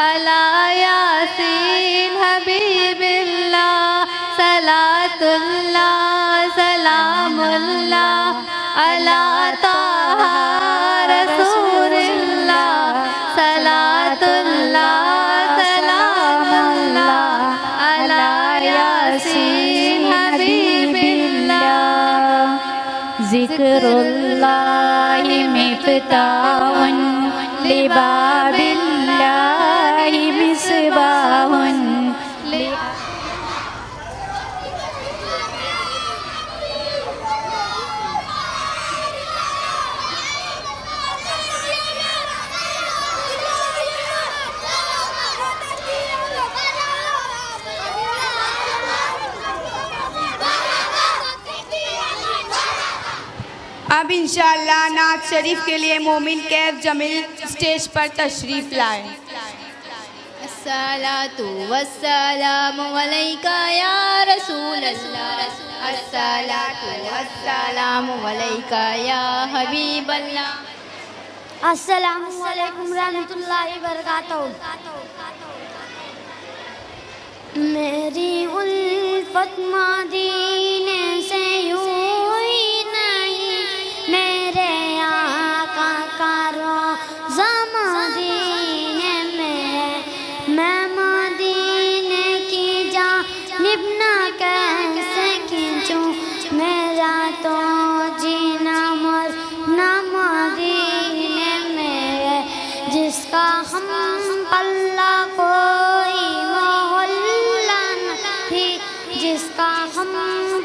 علی یاسین حبیب اللہ صلاۃ اللہ سلام اللہ علی طہ رسول اللہ صلاۃ اللہ سلام اللہ علی یاسین حبیب اللہ. ذکر اللہ مفتاح لباب اللہ مصباح. اب انشاءاللہ نعت شریف کے لیے مومن کیف جمیل اسٹیج پر تشریف لائیں. الصلاۃ والسلام علیکہ یا رسول اللہ الصلاۃ والسلام علیکہ یا حبیب اللہ. السلام علیکم ورحمۃ اللہ وبرکاتہ. میری الفت مدینے سے یوں ہی نہیں، میرے آقا کا روضہ مدینے میں مدینے کی جانب نہ کیسے کھینچوں، میرا تو جینا مرنا مدینے میں، جس کا ہم پلہ کوئی محلہ نہیں، جس کا ہم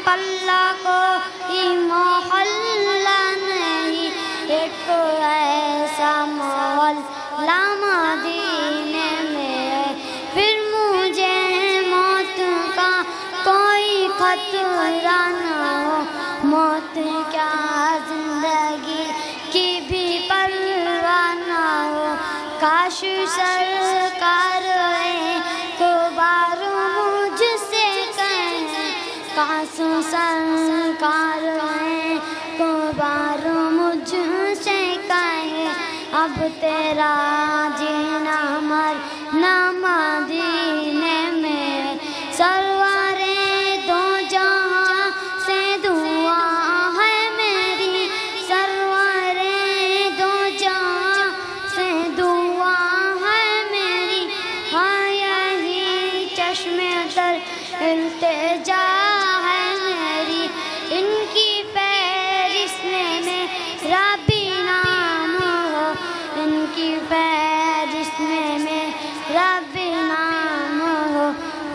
پلہ کوئی محلہ نہیں، ایک ایسا محلہ مدینے میں، پھر مجھے موت کا کوئی خطرہ نہ ہو، موت کیا زندگی کی بھی پرواہ نہ ہو. کاش سرکار ایک بار مجھ سے کہیں، کاش سرکار ایک بار مجھ سے کہیں، اب تیرا جینا مرنا مدینے میں. سرور دو جہاں سے دعا ہے میری، سرور دو جہاں سے دعا ہے میری، ہاں یہی چشم تر التجا ہے میری. ان کی فہرست میں میرا بھی نام ہو، ان کی فہرست میں میرا بھی نام ہو،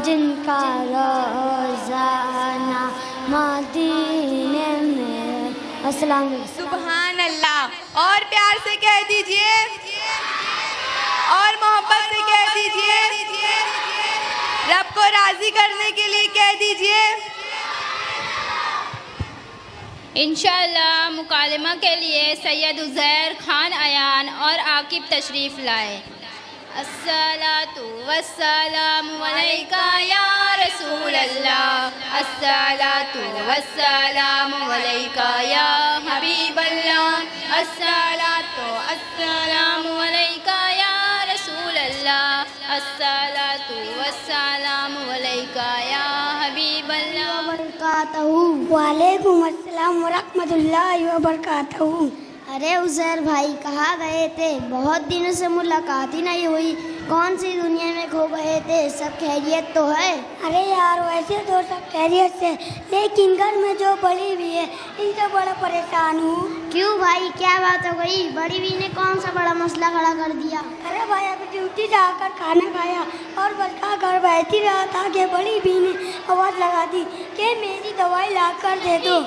جن کا روزہ مدینے میں. السلام علیکم. سبحان اللہ. اور پیار سے کہہ دیجئے، اور محبت سے کہہ دیجئے، رب کو راضی کرنے کے لیے کہہ دیجئے. انشاءاللہ مکالمہ کے لیے سید عزیر خان ایان اور عاقب تشریف لائے. الصلاۃ والسلام علیکہ یا رسول اللہ الصلاۃ والسلام علیکہ یا حبیب اللہ الصلاۃ والسلام علیکہ یا رسول اللہ الصلاۃ والسلام علیکہ یا حبیب اللہ. وبرکاتہ. وعلیکم السلام ورحمۃ اللہ وبرکاتہ. ارے عزیر بھائی کہاں گئے تھے؟ بہت دنوں سے ملاقات ہی نہیں ہوئی. کون سی دنیا میں کھو گئے تھے؟ سب خیریت تو ہے؟ ارے یار ویسے تو سب خیریت سے، لیکن گھر میں جو بڑی ہوئی ہے ان سے بڑا پریشان ہوں. کیوں بھائی کیا بات ہو گئی؟ بڑی ہوئی نے کون سا بڑا مسئلہ کھڑا کر دیا؟ ارے بھائی ابھی ڈیوٹی سے آ کر کھانا کھایا اور بس کا گھر بیٹھ ہی رہا تھا کہ بڑی بھی نے آواز لگا دی کہ میری دوائی لا کر دے دو.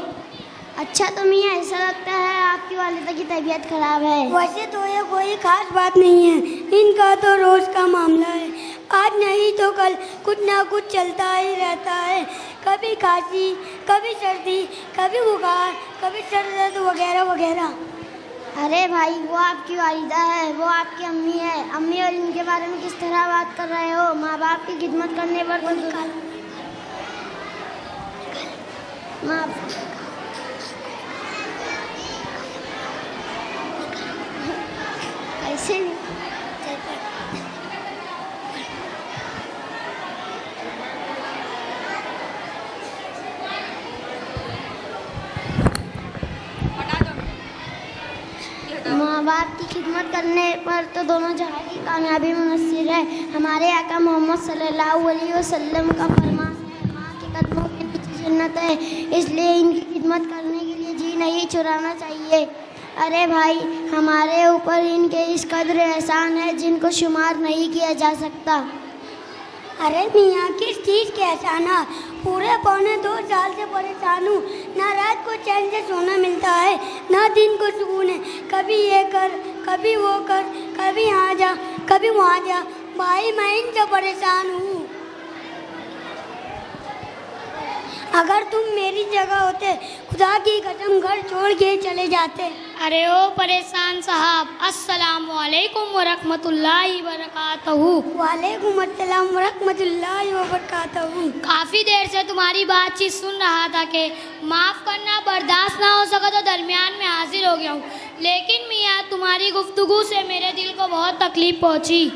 اچھا تو میاں ایسا لگتا ہے آپ کی والدہ کی طبیعت خراب ہے. ویسے تو یہ کوئی خاص بات نہیں ہے، ان کا تو روز کا معاملہ ہے، آج نہیں تو کل کچھ نہ کچھ چلتا ہی رہتا ہے. کبھی کھانسی، کبھی سردی، کبھی بخار، کبھی سر درد وغیرہ وغیرہ. ارے بھائی وہ آپ کی والدہ ہے، وہ آپ کی امی ہے. امی اور ان کے بارے میں کس طرح بات کر رہے ہو؟ ماں باپ کی خدمت کرنے پر ماں ایسے ماں باپ کی خدمت کرنے پر تو دونوں جہاں کی کامیابی منحصر ہے۔ ہمارے آقا محمد صلی اللہ علیہ وسلم کا فرمان ہے، ماں کے قدموں کے نیچے جنت ہے، اس لیے ان کی خدمت کرنے کے لیے جی نہیں چرانا چاہیے۔ ارے بھائی، ہمارے اوپر ان کے اس قدر احسان ہے جن کو شمار نہیں کیا جا سکتا۔ ارے میاں، کس چیز کے احسانات؟ پورے پونے 2 سال سے پریشان ہوں، نہ رات کو چین سے سونا ملتا ہے نہ دن کو سکون ہے۔ کبھی یہ کر، کبھی وہ کر، کبھی یہاں جا، کبھی وہاں جا۔ بھائی میں ان سے پریشان ہوں۔ اگر تم میری جگہ ہوتے خدا کی قسم گھر چھوڑ کے چلے جاتے۔ ارے او پریشان صاحب، السلام علیکم ورحمۃ اللہ وبرکاتہ۔ وعلیکم السلام ورحمۃ اللہ وبرکاتہ۔ کافی دیر سے تمہاری بات چیت سن رہا تھا کہ معاف کرنا برداشت نہ ہو سکا تو درمیان میں حاضر ہو گیا ہوں، لیکن میاں تمہاری گفتگو سے میرے دل کو بہت تکلیف پہنچی۔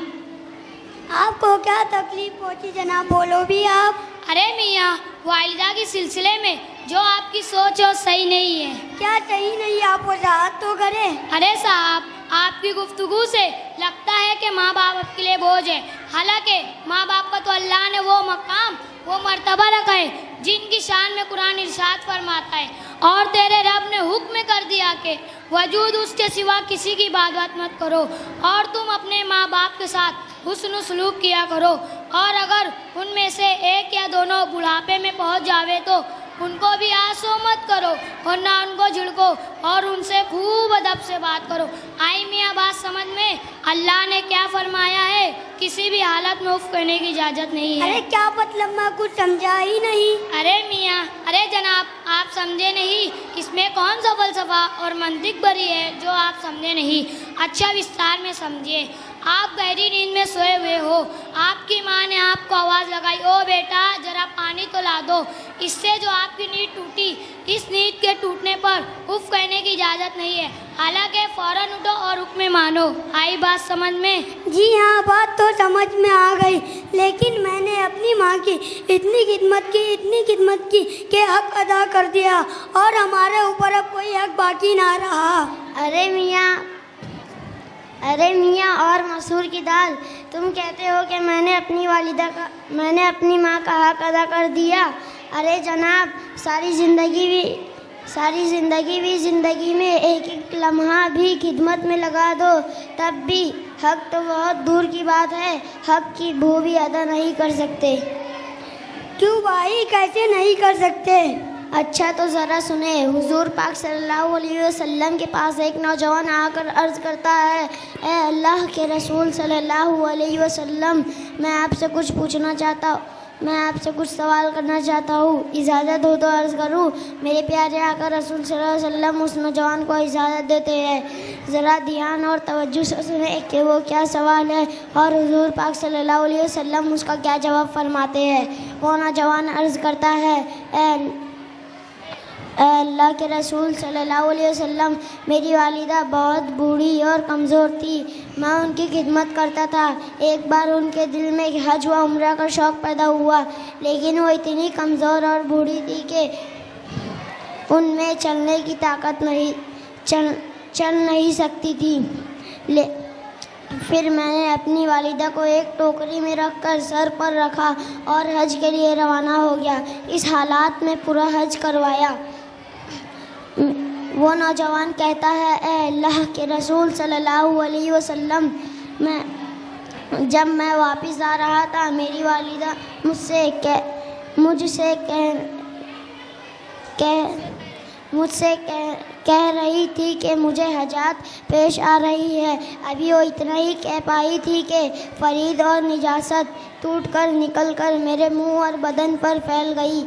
آپ کو کیا تکلیف پہنچی جناب؟ بولو بھی آپ۔ ارے میاں، والدہ کے سلسلے میں جو آپ کی سوچ ہے وہ صحیح نہیں ہے۔ کیا صحیح نہیں؟ آپ وضاحت تو کریں۔ ارے صاحب، آپ کی گفتگو سے لگتا ہے کہ ماں باپ آپ کے لیے بوجھ ہے، حالانکہ ماں باپ کا تو اللہ نے وہ مقام، وہ مرتبہ رکھا ہے جن کی شان میں قرآن ارشاد فرماتا ہے، اور تیرے رب نے حکم کر دیا کہ وجود اس کے سوا کسی کی عبادت مت کرو، اور تم اپنے ماں باپ کے ساتھ حسن سلوک کیا کرو، اور اگر ان میں سے ایک یا دونوں بڑھاپے میں پہنچ جاوے تو ان کو بھی آسو مت کرو اور نہ ان کو جھڑکو، اور ان سے خوب ادب سے بات کرو۔ آئی میاں بات سمجھ میں؟ اللہ نے کیا فرمایا ہے؟ کسی بھی حالت میں اف کرنے کی اجازت نہیں ہے۔ ارے کیا مطلب؟ میں کچھ سمجھا ہی نہیں۔ ارے میاں، ارے جناب، آپ سمجھے نہیں؟ اس میں کون سا فلسفہ اور منطق بھری ہے جو آپ سمجھے نہیں؟ اچھا وستار میں سمجھیے۔ آپ گہری نیند میں سوئے ہوئے ہو، آپ کی ماں نے آپ کو آواز لگائی، او بیٹا ذرا پانی تو لا دو۔ اس سے جو آپ کی نیند ٹوٹی، اس نیند کے ٹوٹنے پر اف کہنے کی اجازت نہیں ہے، حالانکہ فوراً اٹھو اور حکم مانو۔ آئی بات سمجھ میں؟ جی ہاں، بات تو سمجھ میں آ گئی، لیکن میں نے اپنی ماں کی اتنی خدمت کی کہ حق ادا کر دیا، اور ہمارے اوپر اب کوئی حق باقی نہ رہا۔ ارے میاں اور مسور کی دال، تم کہتے ہو کہ میں نے اپنی ماں کا حق ادا کر دیا۔ ارے جناب، ساری زندگی میں ایک لمحہ بھی خدمت میں لگا دو، تب بھی حق تو بہت دور کی بات ہے، حق کی بھو بھی ادا نہیں کر سکتے۔ کیوں بھائی، کیسے نہیں کر سکتے؟ اچھا تو ذرا سنیں۔ حضور پاک صلی اللہ علیہ وسلم کے پاس ایک نوجوان آ کر عرض کرتا ہے، اے اللہ کے رسول صلی اللہ علیہ وسلم، میں آپ سے کچھ سوال کرنا چاہتا ہوں، اجازت ہو تو عرض کروں؟ میرے پیارے آقا رسول صلی اللہ علیہ وسلم اس نوجوان کو اجازت دیتے ہیں۔ ذرا دھیان اور توجہ سے سنیں کہ وہ کیا سوال ہے اور حضور پاک صلی اللہ علیہ وسلم اس کا کیا جواب فرماتے ہیں۔ وہ نوجوان عرض کرتا ہے، اے اللہ کے رسول صلی اللہ علیہ وسلم، میری والدہ بہت بوڑھی اور کمزور تھی، میں ان کی خدمت کرتا تھا۔ ایک بار ان کے دل میں حج و عمرہ کا شوق پیدا ہوا، لیکن وہ اتنی کمزور اور بوڑھی تھی کہ ان میں چلنے کی طاقت نہیں، چل نہیں سکتی تھی۔ پھر میں نے اپنی والدہ کو ایک ٹوکری میں رکھ کر سر پر رکھا اور حج کے لیے روانہ ہو گیا۔ اس حالات میں پورا حج کروایا۔ وہ نوجوان کہتا ہے، اے اللہ کے رسول صلی اللہ علیہ وسلم، جب میں واپس آ رہا تھا، میری والدہ مجھ سے کہہ رہی تھی کہ مجھے حاجات پیش آ رہی ہے۔ ابھی وہ اتنا ہی کہہ پائی تھی کہ فرید اور نجاست ٹوٹ کر نکل کر میرے منہ اور بدن پر پھیل گئی۔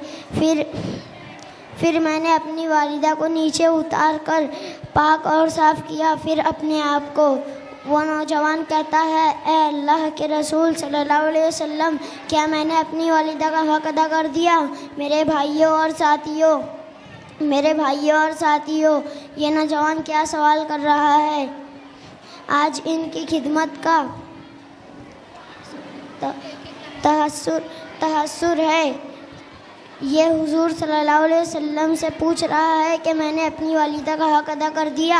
پھر میں نے اپنی والدہ کو نیچے اتار کر پاک اور صاف کیا، پھر اپنے آپ کو۔ وہ نوجوان کہتا ہے، اے اللہ کے رسول صلی اللہ علیہ وسلم، کیا میں نے اپنی والدہ کا حق ادا کر دیا؟ میرے بھائیوں اور ساتھیوں، یہ نوجوان کیا سوال کر رہا ہے؟ آج ان کی خدمت کا تحسر ہے۔ یہ حضور صلی اللہ علیہ وسلم سے پوچھ رہا ہے کہ میں نے اپنی والدہ کا حق ادا کر دیا۔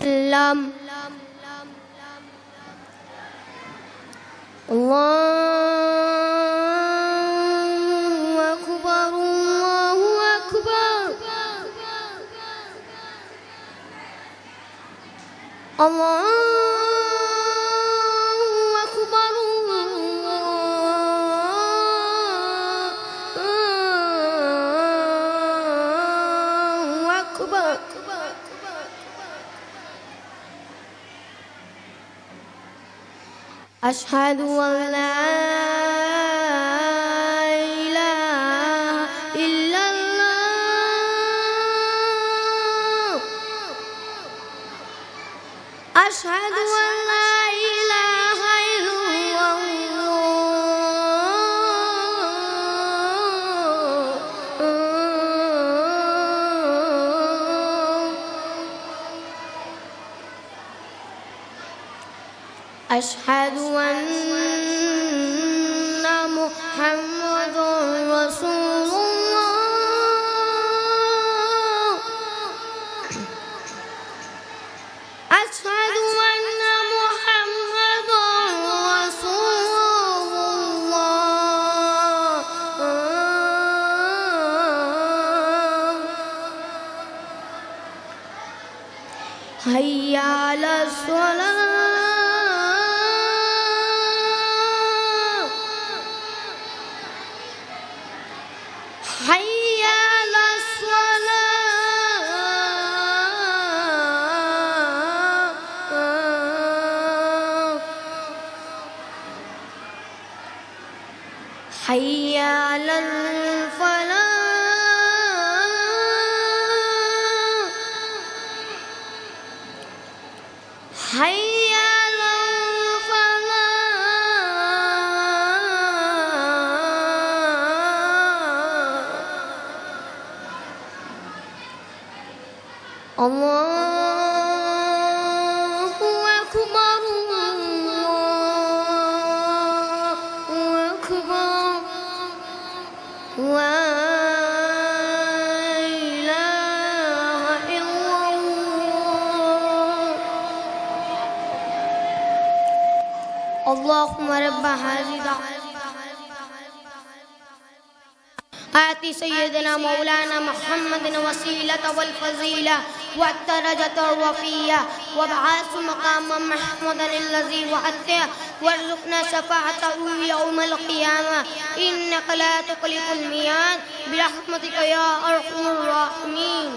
وسلم. اللہ اکبر اللہ اکبر اللہ اکبر اللہ اکبر. أشهد أن لا إله إلا الله. أشهد أن لا إله إلا الله. أشهد أن محمد رسول الله. أشهد أن محمد رسول الله. حي على الصلاة. حي على الصلاة. حي على الفلاح. حي على الفلاح. الله أكبر الله أكبر لا إله إلا الله. اللهم رب هذه آتي سيدنا مولانا محمد وسيلة والفضيلة والدرجة الرفيعة وابعث مقاما محمودا الذي وعدته وارزقنا شفاعته يوم القيامة إنك لا تخلف الميعاد برحمتك يا أرحم الراحمين.